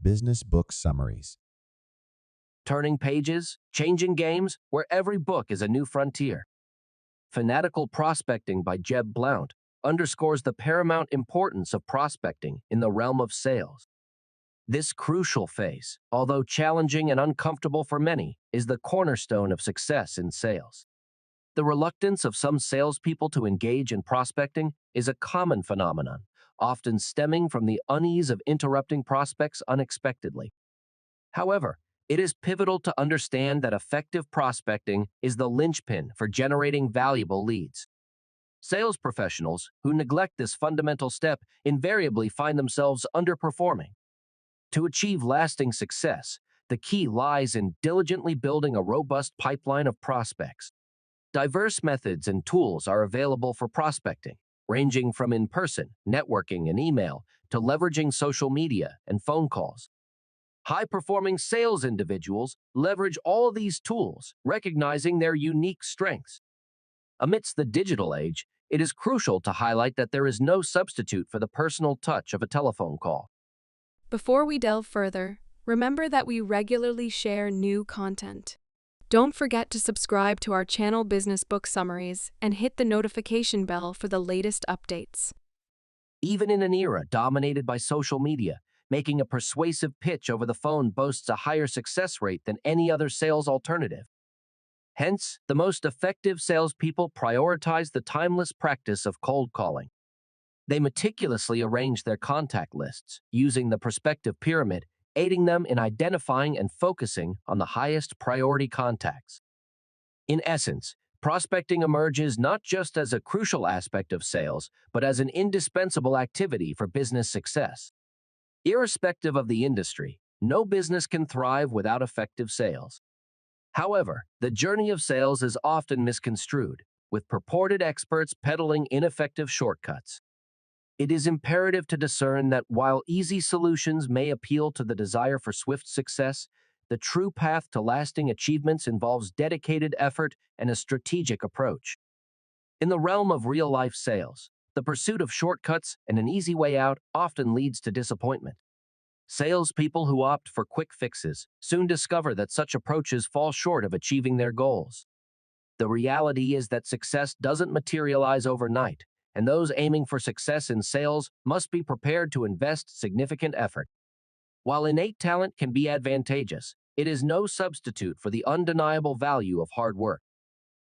Business Book Summaries. Turning pages, changing games, where every book is a new frontier. Fanatical Prospecting by Jeb Blount underscores the paramount importance of prospecting in the realm of sales. This crucial phase, although challenging and uncomfortable for many, is the cornerstone of success in sales. The reluctance of some salespeople to engage in prospecting is a common phenomenon, often stemming from the unease of interrupting prospects unexpectedly. However, it is pivotal to understand that effective prospecting is the linchpin for generating valuable leads. Sales professionals who neglect this fundamental step invariably find themselves underperforming. To achieve lasting success, the key lies in diligently building a robust pipeline of prospects. Diverse methods and tools are available for prospecting, ranging from in-person, networking, and email to leveraging social media and phone calls. High-performing sales individuals leverage all these tools, recognizing their unique strengths. Amidst the digital age, it is crucial to highlight that there is no substitute for the personal touch of a telephone call. Before we delve further, remember that we regularly share new content. Don't forget to subscribe to our channel Business Book Summaries and hit the notification bell for the latest updates. Even in an era dominated by social media, making a persuasive pitch over the phone boasts a higher success rate than any other sales alternative. Hence, the most effective salespeople prioritize the timeless practice of cold calling. They meticulously arrange their contact lists, using the prospective pyramid, aiding them in identifying and focusing on the highest priority contacts. In essence, prospecting emerges not just as a crucial aspect of sales, but as an indispensable activity for business success. Irrespective of the industry, no business can thrive without effective sales. However, the journey of sales is often misconstrued, with purported experts peddling ineffective shortcuts. It is imperative to discern that while easy solutions may appeal to the desire for swift success, the true path to lasting achievements involves dedicated effort and a strategic approach. In the realm of real-life sales, the pursuit of shortcuts and an easy way out often leads to disappointment. Salespeople who opt for quick fixes soon discover that such approaches fall short of achieving their goals. The reality is that success doesn't materialize overnight, and those aiming for success in sales must be prepared to invest significant effort. While innate talent can be advantageous, it is no substitute for the undeniable value of hard work.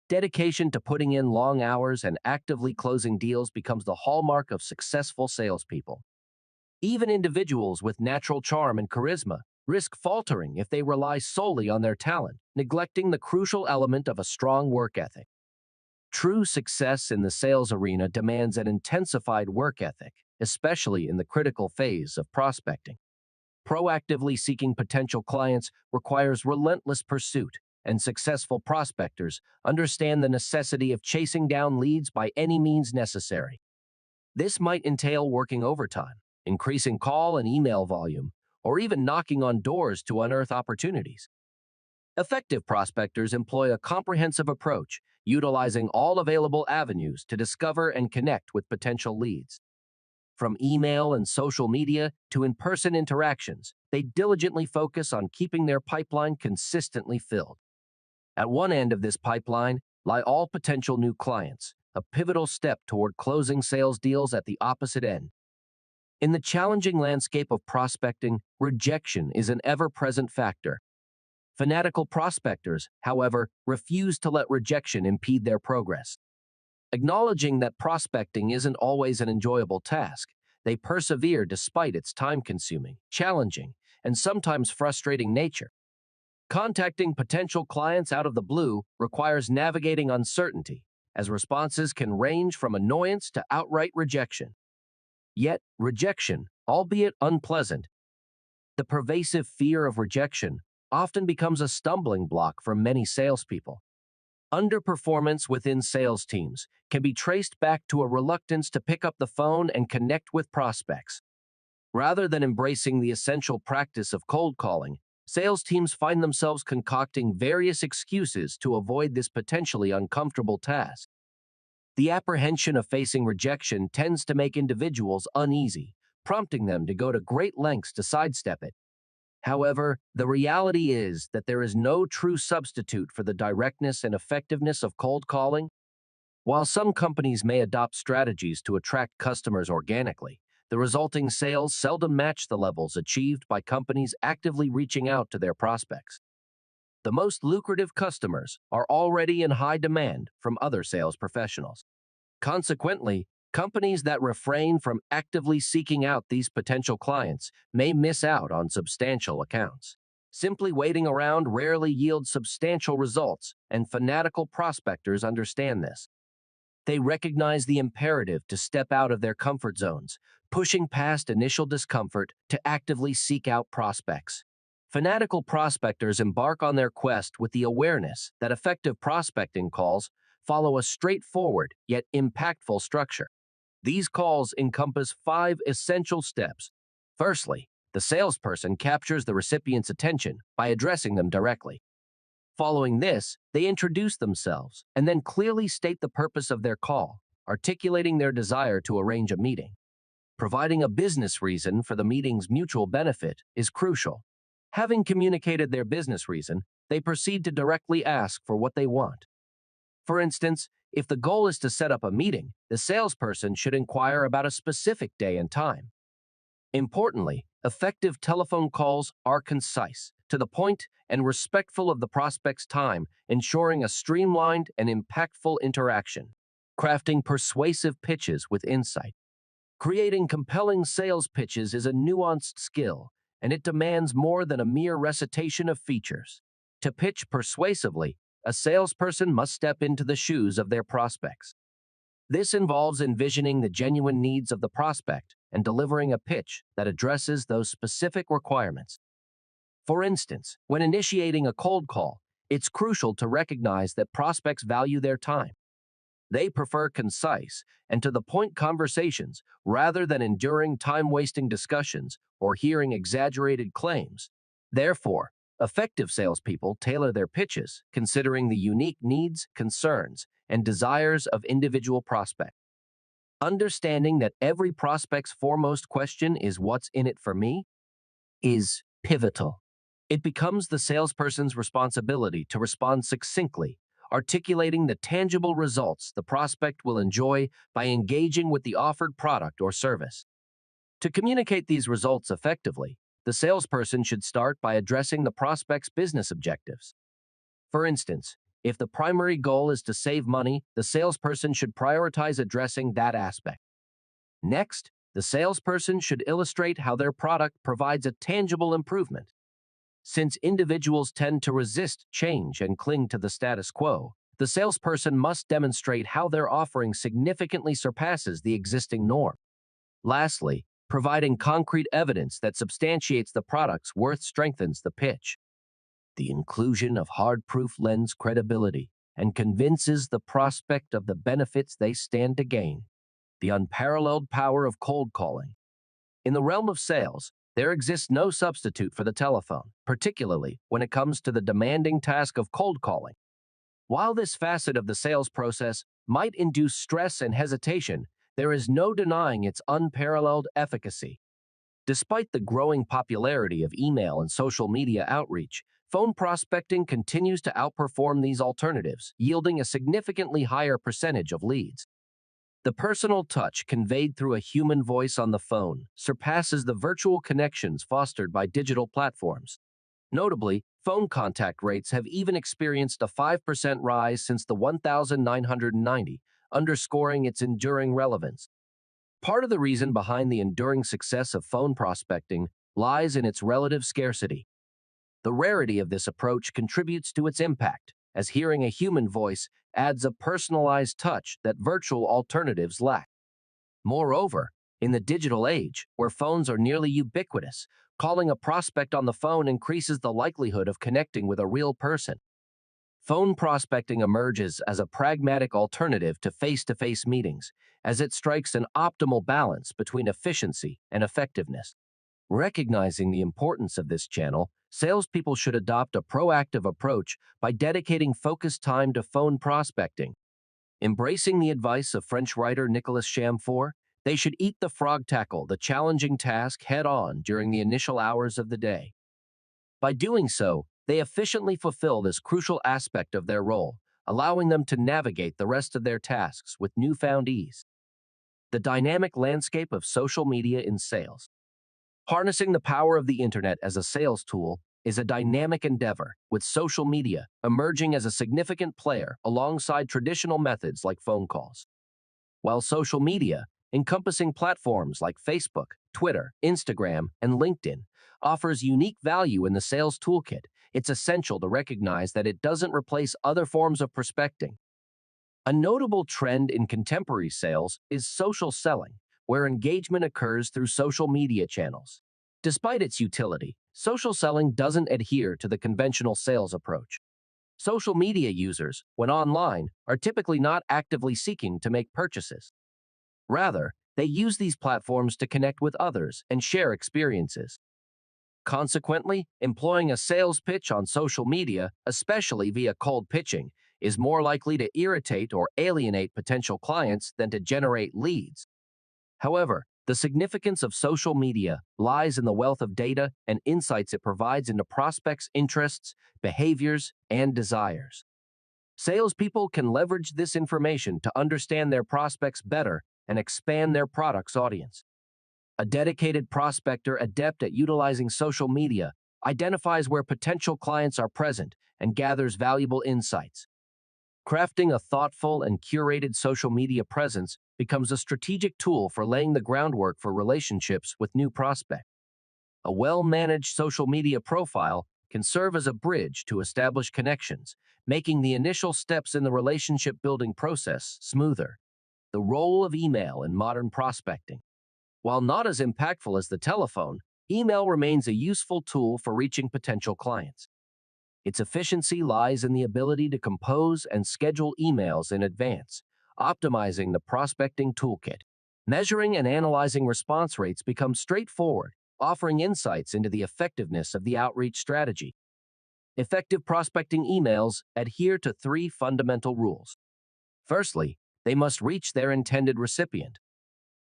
Dedication to putting in long hours and actively closing deals becomes the hallmark of successful salespeople. Even individuals with natural charm and charisma risk faltering if they rely solely on their talent, neglecting the crucial element of a strong work ethic. True success in the sales arena demands an intensified work ethic, especially in the critical phase of prospecting. Proactively seeking potential clients requires relentless pursuit, and successful prospectors understand the necessity of chasing down leads by any means necessary. This might entail working overtime, increasing call and email volume, or even knocking on doors to unearth opportunities. Effective prospectors employ a comprehensive approach, utilizing all available avenues to discover and connect with potential leads. From email and social media to in-person interactions, they diligently focus on keeping their pipeline consistently filled. At one end of this pipeline lie all potential new clients, a pivotal step toward closing sales deals at the opposite end. In the challenging landscape of prospecting, rejection is an ever-present factor. Fanatical prospectors, however, refuse to let rejection impede their progress. Acknowledging that prospecting isn't always an enjoyable task, they persevere despite its time-consuming, challenging, and sometimes frustrating nature. Contacting potential clients out of the blue requires navigating uncertainty, as responses can range from annoyance to outright rejection. Yet, rejection, albeit unpleasant, the pervasive fear of rejection often becomes a stumbling block for many salespeople. Underperformance within sales teams can be traced back to a reluctance to pick up the phone and connect with prospects. Rather than embracing the essential practice of cold calling, sales teams find themselves concocting various excuses to avoid this potentially uncomfortable task. The apprehension of facing rejection tends to make individuals uneasy, prompting them to go to great lengths to sidestep it. However, the reality is that there is no true substitute for the directness and effectiveness of cold calling. While some companies may adopt strategies to attract customers organically, the resulting sales seldom match the levels achieved by companies actively reaching out to their prospects. The most lucrative customers are already in high demand from other sales professionals. Consequently, companies that refrain from actively seeking out these potential clients may miss out on substantial accounts. Simply waiting around rarely yields substantial results, and fanatical prospectors understand this. They recognize the imperative to step out of their comfort zones, pushing past initial discomfort to actively seek out prospects. Fanatical prospectors embark on their quest with the awareness that effective prospecting calls follow a straightforward yet impactful structure. These calls encompass 5 essential steps. Firstly, the salesperson captures the recipient's attention by addressing them directly. Following this, they introduce themselves and then clearly state the purpose of their call, articulating their desire to arrange a meeting. Providing a business reason for the meeting's mutual benefit is crucial. Having communicated their business reason, they proceed to directly ask for what they want. For instance, if the goal is to set up a meeting, the salesperson should inquire about a specific day and time. Importantly, effective telephone calls are concise, to the point, and respectful of the prospect's time, ensuring a streamlined and impactful interaction. Crafting persuasive pitches with insight. Creating compelling sales pitches is a nuanced skill, and it demands more than a mere recitation of features. To pitch persuasively, a salesperson must step into the shoes of their prospects. This involves envisioning the genuine needs of the prospect and delivering a pitch that addresses those specific requirements. For instance, when initiating a cold call, it's crucial to recognize that prospects value their time. They prefer concise and to-the-point conversations rather than enduring time-wasting discussions or hearing exaggerated claims. Therefore, effective salespeople tailor their pitches considering the unique needs, concerns, and desires of individual prospects. Understanding that every prospect's foremost question is "What's in it for me?" is pivotal. It becomes the salesperson's responsibility to respond succinctly, articulating the tangible results the prospect will enjoy by engaging with the offered product or service. To communicate these results effectively, the salesperson should start by addressing the prospect's business objectives. For instance, if the primary goal is to save money, the salesperson should prioritize addressing that aspect. Next, the salesperson should illustrate how their product provides a tangible improvement. Since individuals tend to resist change and cling to the status quo, the salesperson must demonstrate how their offering significantly surpasses the existing norm. Lastly, providing concrete evidence that substantiates the product's worth strengthens the pitch. The inclusion of hard proof lends credibility and convinces the prospect of the benefits they stand to gain. The unparalleled power of cold calling. In the realm of sales, there exists no substitute for the telephone, particularly when it comes to the demanding task of cold calling. While this facet of the sales process might induce stress and hesitation, there is no denying its unparalleled efficacy. Despite the growing popularity of email and social media outreach, phone prospecting continues to outperform these alternatives, yielding a significantly higher percentage of leads. The personal touch conveyed through a human voice on the phone surpasses the virtual connections fostered by digital platforms. Notably, phone contact rates have even experienced a 5% rise since the 1990, underscoring its enduring relevance. Part of the reason behind the enduring success of phone prospecting lies in its relative scarcity. The rarity of this approach contributes to its impact, as hearing a human voice adds a personalized touch that virtual alternatives lack. Moreover, in the digital age, where phones are nearly ubiquitous, calling a prospect on the phone increases the likelihood of connecting with a real person. Phone prospecting emerges as a pragmatic alternative to face-to-face meetings, as it strikes an optimal balance between efficiency and effectiveness. Recognizing the importance of this channel, salespeople should adopt a proactive approach by dedicating focused time to phone prospecting. Embracing the advice of French writer Nicolas Chamfort, they should eat the frog tackle, the challenging task, head-on during the initial hours of the day. By doing so, they efficiently fulfill this crucial aspect of their role, allowing them to navigate the rest of their tasks with newfound ease. The dynamic landscape of social media in sales. Harnessing the power of the internet as a sales tool is a dynamic endeavor, with social media emerging as a significant player alongside traditional methods like phone calls. While social media, encompassing platforms like Facebook, Twitter, Instagram, and LinkedIn, offers unique value in the sales toolkit, it's essential to recognize that it doesn't replace other forms of prospecting. A notable trend in contemporary sales is social selling, where engagement occurs through social media channels. Despite its utility, social selling doesn't adhere to the conventional sales approach. Social media users, when online, are typically not actively seeking to make purchases. Rather, they use these platforms to connect with others and share experiences. Consequently, employing a sales pitch on social media, especially via cold pitching, is more likely to irritate or alienate potential clients than to generate leads. However, the significance of social media lies in the wealth of data and insights it provides into prospects' interests, behaviors, and desires. Salespeople can leverage this information to understand their prospects better and expand their product's audience. A dedicated prospector adept at utilizing social media identifies where potential clients are present and gathers valuable insights. Crafting a thoughtful and curated social media presence becomes a strategic tool for laying the groundwork for relationships with new prospects. A well-managed social media profile can serve as a bridge to establish connections, making the initial steps in the relationship-building process smoother. The role of email in modern prospecting. While not as impactful as the telephone, email remains a useful tool for reaching potential clients. Its efficiency lies in the ability to compose and schedule emails in advance, optimizing the prospecting toolkit. Measuring and analyzing response rates becomes straightforward, offering insights into the effectiveness of the outreach strategy. Effective prospecting emails adhere to 3 fundamental rules. Firstly, they must reach their intended recipient.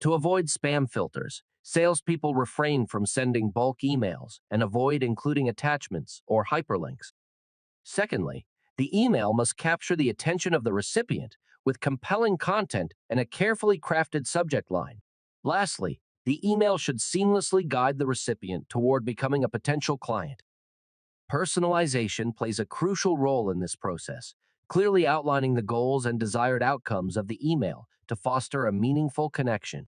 To avoid spam filters, salespeople refrain from sending bulk emails and avoid including attachments or hyperlinks. Secondly, the email must capture the attention of the recipient with compelling content and a carefully crafted subject line. Lastly, the email should seamlessly guide the recipient toward becoming a potential client. Personalization plays a crucial role in this process, clearly outlining the goals and desired outcomes of the email to foster a meaningful connection.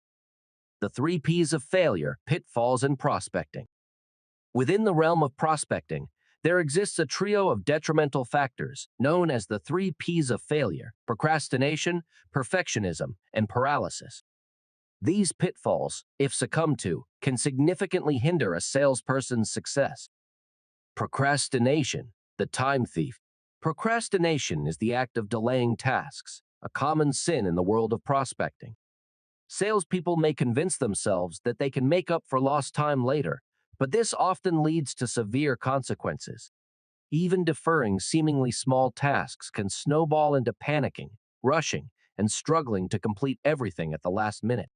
The 3 P's of failure, pitfalls in prospecting. Within the realm of prospecting, there exists a trio of detrimental factors known as the 3 P's of failure: procrastination, perfectionism, and paralysis. These pitfalls, if succumbed to, can significantly hinder a salesperson's success. Procrastination, the time thief. Procrastination is the act of delaying tasks, a common sin in the world of prospecting. Salespeople may convince themselves that they can make up for lost time later, but this often leads to severe consequences. Even deferring seemingly small tasks can snowball into panicking, rushing, and struggling to complete everything at the last minute.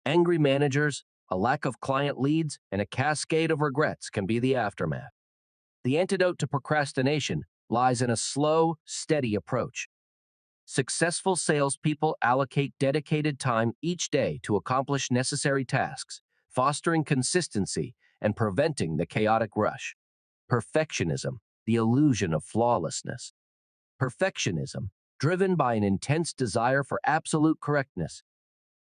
Angry managers, a lack of client leads, and a cascade of regrets can be the aftermath. The antidote to procrastination lies in a slow, steady approach. Successful salespeople allocate dedicated time each day to accomplish necessary tasks, fostering consistency and preventing the chaotic rush. Perfectionism, the illusion of flawlessness. Perfectionism, driven by an intense desire for absolute correctness.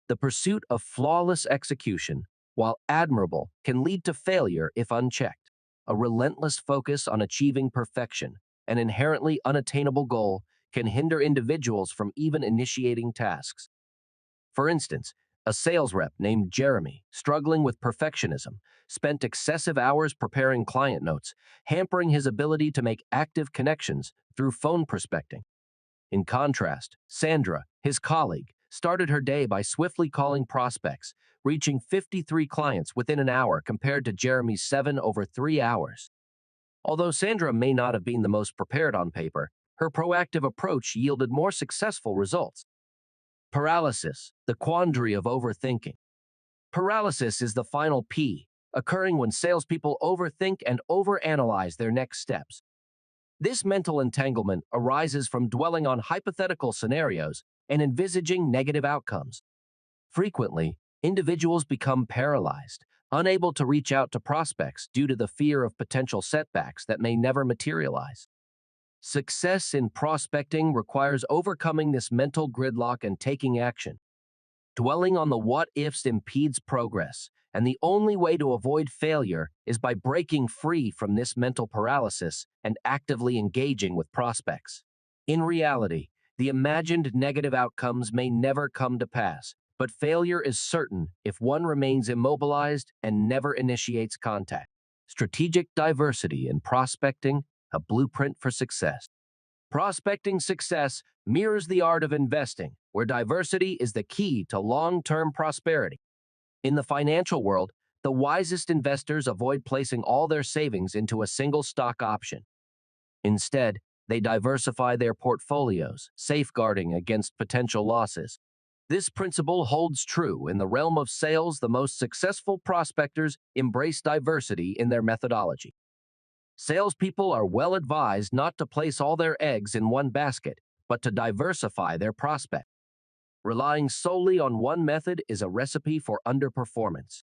The pursuit of flawless execution, while admirable, can lead to failure if unchecked. A relentless focus on achieving perfection, an inherently unattainable goal, can hinder individuals from even initiating tasks. For instance, a sales rep named Jeremy, struggling with perfectionism, spent excessive hours preparing client notes, hampering his ability to make active connections through phone prospecting. In contrast, Sandra, his colleague, started her day by swiftly calling prospects, reaching 53 clients within an hour compared to Jeremy's 7 over 3 hours. Although Sandra may not have been the most prepared on paper, her proactive approach yielded more successful results. Paralysis, the quandary of overthinking. Paralysis is the final P, occurring when salespeople overthink and overanalyze their next steps. This mental entanglement arises from dwelling on hypothetical scenarios and envisaging negative outcomes. Frequently, individuals become paralyzed, unable to reach out to prospects due to the fear of potential setbacks that may never materialize. Success in prospecting requires overcoming this mental gridlock and taking action. Dwelling on the what-ifs impedes progress, and the only way to avoid failure is by breaking free from this mental paralysis and actively engaging with prospects. In reality, the imagined negative outcomes may never come to pass, but failure is certain if one remains immobilized and never initiates contact. Strategic diversity in prospecting, a blueprint for success. Prospecting success mirrors the art of investing, where diversity is the key to long-term prosperity. In the financial world, the wisest investors avoid placing all their savings into a single stock option. Instead, they diversify their portfolios, safeguarding against potential losses. This principle holds true in the realm of sales. The most successful prospectors embrace diversity in their methodology. Salespeople are well advised not to place all their eggs in one basket, but to diversify their prospect. Relying solely on one method is a recipe for underperformance.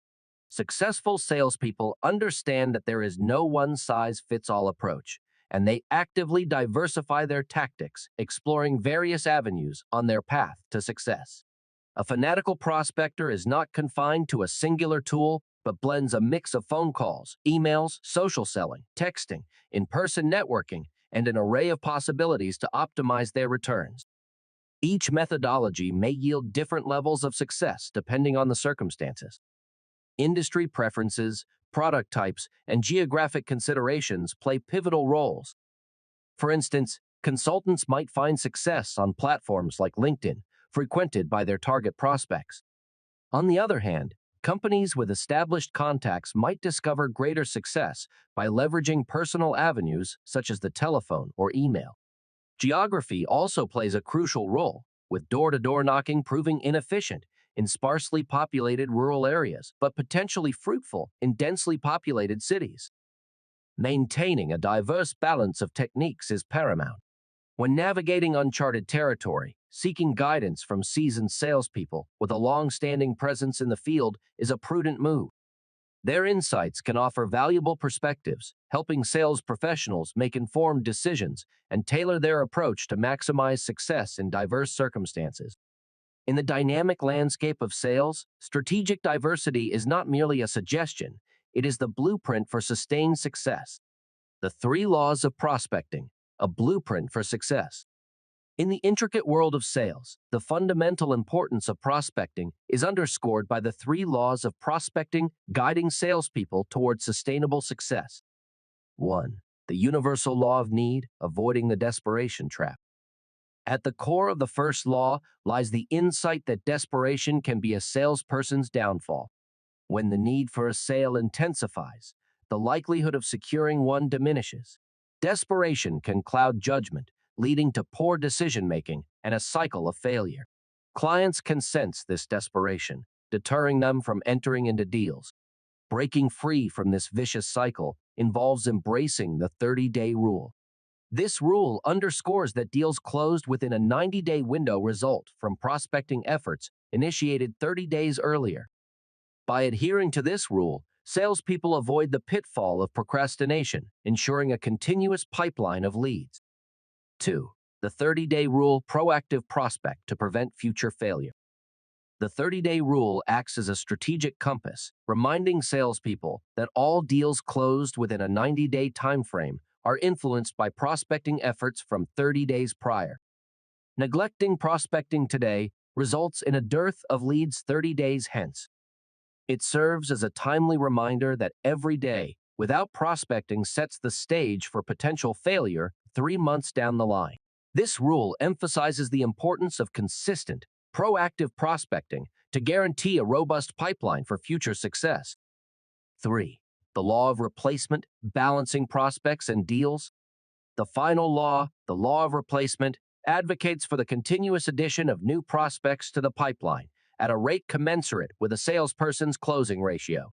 Successful salespeople understand that there is no one-size-fits-all approach, and they actively diversify their tactics, exploring various avenues on their path to success. A fanatical prospector is not confined to a singular tool, but blends a mix of phone calls, emails, social selling, texting, in-person networking, and an array of possibilities to optimize their returns. Each methodology may yield different levels of success depending on the circumstances. Industry preferences, product types, and geographic considerations play pivotal roles. For instance, consultants might find success on platforms like LinkedIn, frequented by their target prospects. On the other hand, companies with established contacts might discover greater success by leveraging personal avenues such as the telephone or email. Geography also plays a crucial role, with door-to-door knocking proving inefficient in sparsely populated rural areas, but potentially fruitful in densely populated cities. Maintaining a diverse balance of techniques is paramount. When navigating uncharted territory, seeking guidance from seasoned salespeople with a long-standing presence in the field is a prudent move. Their insights can offer valuable perspectives, helping sales professionals make informed decisions and tailor their approach to maximize success in diverse circumstances. In the dynamic landscape of sales, strategic diversity is not merely a suggestion, it is the blueprint for sustained success. The 3 laws of prospecting, a blueprint for success. In the intricate world of sales, the fundamental importance of prospecting is underscored by the 3 laws of prospecting guiding salespeople towards sustainable success. 1. The universal law of need, avoiding the desperation trap. At the core of the first law lies the insight that desperation can be a salesperson's downfall. When the need for a sale intensifies, the likelihood of securing one diminishes. Desperation can cloud judgment, leading to poor decision-making and a cycle of failure. Clients can sense this desperation, deterring them from entering into deals. Breaking free from this vicious cycle involves embracing the 30-day rule. This rule underscores that deals closed within a 90-day window result from prospecting efforts initiated 30 days earlier. By adhering to this rule, salespeople avoid the pitfall of procrastination, ensuring a continuous pipeline of leads. 2. The 30-day rule, proactive prospect to prevent future failure. The 30-day rule acts as a strategic compass, reminding salespeople that all deals closed within a 90-day timeframe are influenced by prospecting efforts from 30 days prior. Neglecting prospecting today results in a dearth of leads 30 days hence. It serves as a timely reminder that every day without prospecting sets the stage for potential failure 3 months down the line. This rule emphasizes the importance of consistent, proactive prospecting to guarantee a robust pipeline for future success. 3. The law of replacement, balancing prospects and deals. The final law, the law of replacement, advocates for the continuous addition of new prospects to the pipeline at a rate commensurate with a salesperson's closing ratio.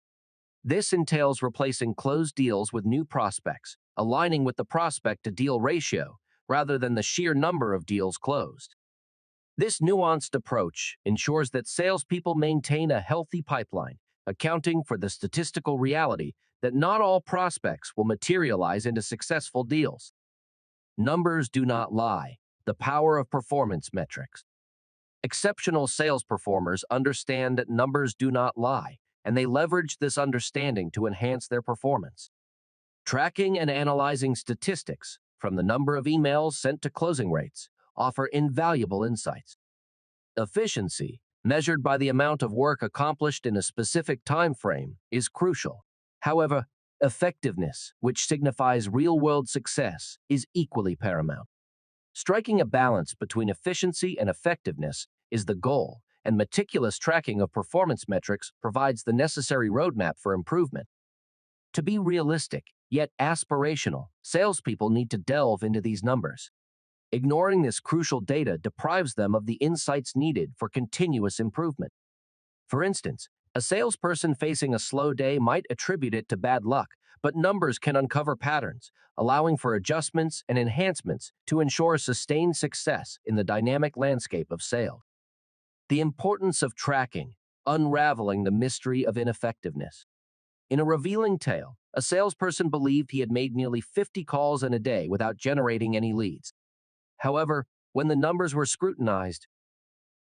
This entails replacing closed deals with new prospects, aligning with the prospect-to-deal ratio rather than the sheer number of deals closed. This nuanced approach ensures that salespeople maintain a healthy pipeline, accounting for the statistical reality that not all prospects will materialize into successful deals. Numbers do not lie. The power of performance metrics. Exceptional sales performers understand that numbers do not lie, and they leverage this understanding to enhance their performance. Tracking and analyzing statistics, from the number of emails sent to closing rates, offer invaluable insights. Efficiency, measured by the amount of work accomplished in a specific time frame, is crucial. However, effectiveness, which signifies real-world success, is equally paramount. Striking a balance between efficiency and effectiveness is the goal, and meticulous tracking of performance metrics provides the necessary roadmap for improvement. To be realistic, yet aspirational, salespeople need to delve into these numbers. Ignoring this crucial data deprives them of the insights needed for continuous improvement. For instance, a salesperson facing a slow day might attribute it to bad luck, but numbers can uncover patterns, allowing for adjustments and enhancements to ensure sustained success in the dynamic landscape of sales. The importance of tracking, unraveling the mystery of ineffectiveness. In a revealing tale, a salesperson believed he had made nearly 50 calls in a day without generating any leads. However, when the numbers were scrutinized,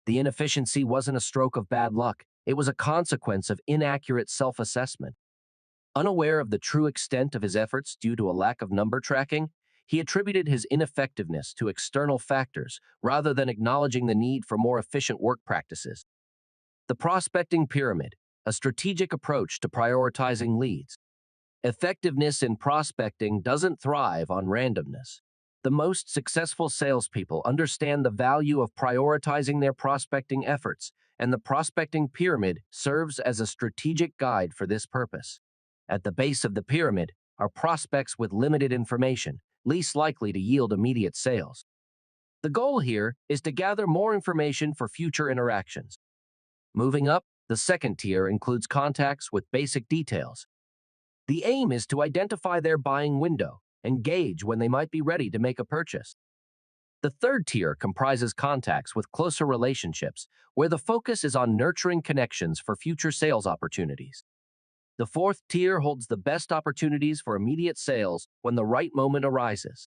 the inefficiency wasn't a stroke of bad luck. It was a consequence of inaccurate self-assessment. Unaware of the true extent of his efforts due to a lack of number tracking, he attributed his ineffectiveness to external factors rather than acknowledging the need for more efficient work practices. The prospecting pyramid, a strategic approach to prioritizing leads. Effectiveness in prospecting doesn't thrive on randomness. The most successful salespeople understand the value of prioritizing their prospecting efforts, and the prospecting pyramid serves as a strategic guide for this purpose. At the base of the pyramid are prospects with limited information, least likely to yield immediate sales. The goal here is to gather more information for future interactions. Moving up, the second tier includes contacts with basic details. The aim is to identify their buying window and gauge when they might be ready to make a purchase. The third tier comprises contacts with closer relationships, where the focus is on nurturing connections for future sales opportunities. The fourth tier holds the best opportunities for immediate sales when the right moment arises.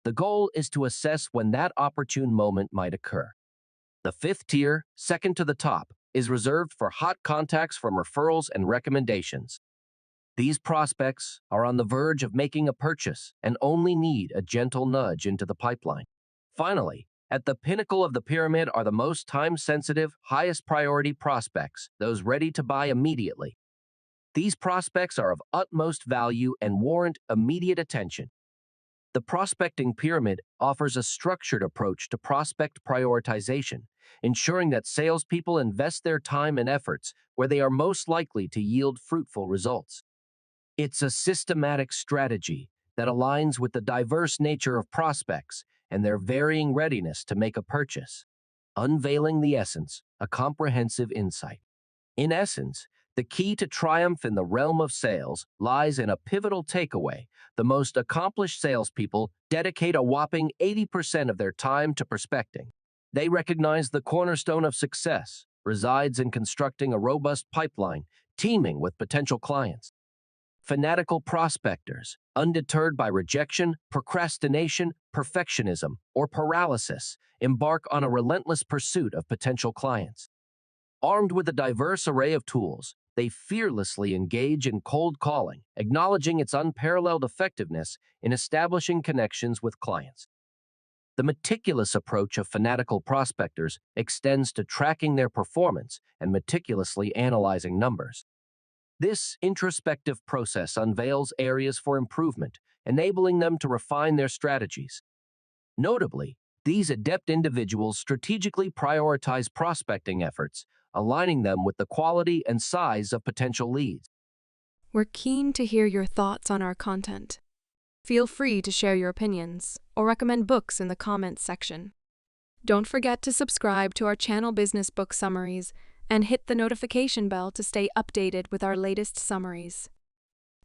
The goal is to assess when that opportune moment might occur. The fifth tier, second to the top, is reserved for hot contacts from referrals and recommendations. These prospects are on the verge of making a purchase and only need a gentle nudge into the pipeline. Finally, at the pinnacle of the pyramid are the most time-sensitive, highest priority prospects, those ready to buy immediately. These prospects are of utmost value and warrant immediate attention. The prospecting pyramid offers a structured approach to prospect prioritization, ensuring that salespeople invest their time and efforts where they are most likely to yield fruitful results. It's a systematic strategy that aligns with the diverse nature of prospects and their varying readiness to make a purchase. Unveiling the essence, a comprehensive insight. In essence, the key to triumph in the realm of sales lies in a pivotal takeaway. The most accomplished salespeople dedicate a whopping 80% of their time to prospecting. They recognize the cornerstone of success resides in constructing a robust pipeline teeming with potential clients. Fanatical prospectors, undeterred by rejection, procrastination, perfectionism, or paralysis, embark on a relentless pursuit of potential clients. Armed with a diverse array of tools, they fearlessly engage in cold calling, acknowledging its unparalleled effectiveness in establishing connections with clients. The meticulous approach of fanatical prospectors extends to tracking their performance and meticulously analyzing numbers. This introspective process unveils areas for improvement, enabling them to refine their strategies. Notably, these adept individuals strategically prioritize prospecting efforts, aligning them with the quality and size of potential leads. We're keen to hear your thoughts on our content. Feel free to share your opinions or recommend books in the comments section. Don't forget to subscribe to our channel Business Book Summaries and hit the notification bell to stay updated with our latest summaries.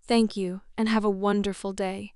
Thank you, and have a wonderful day.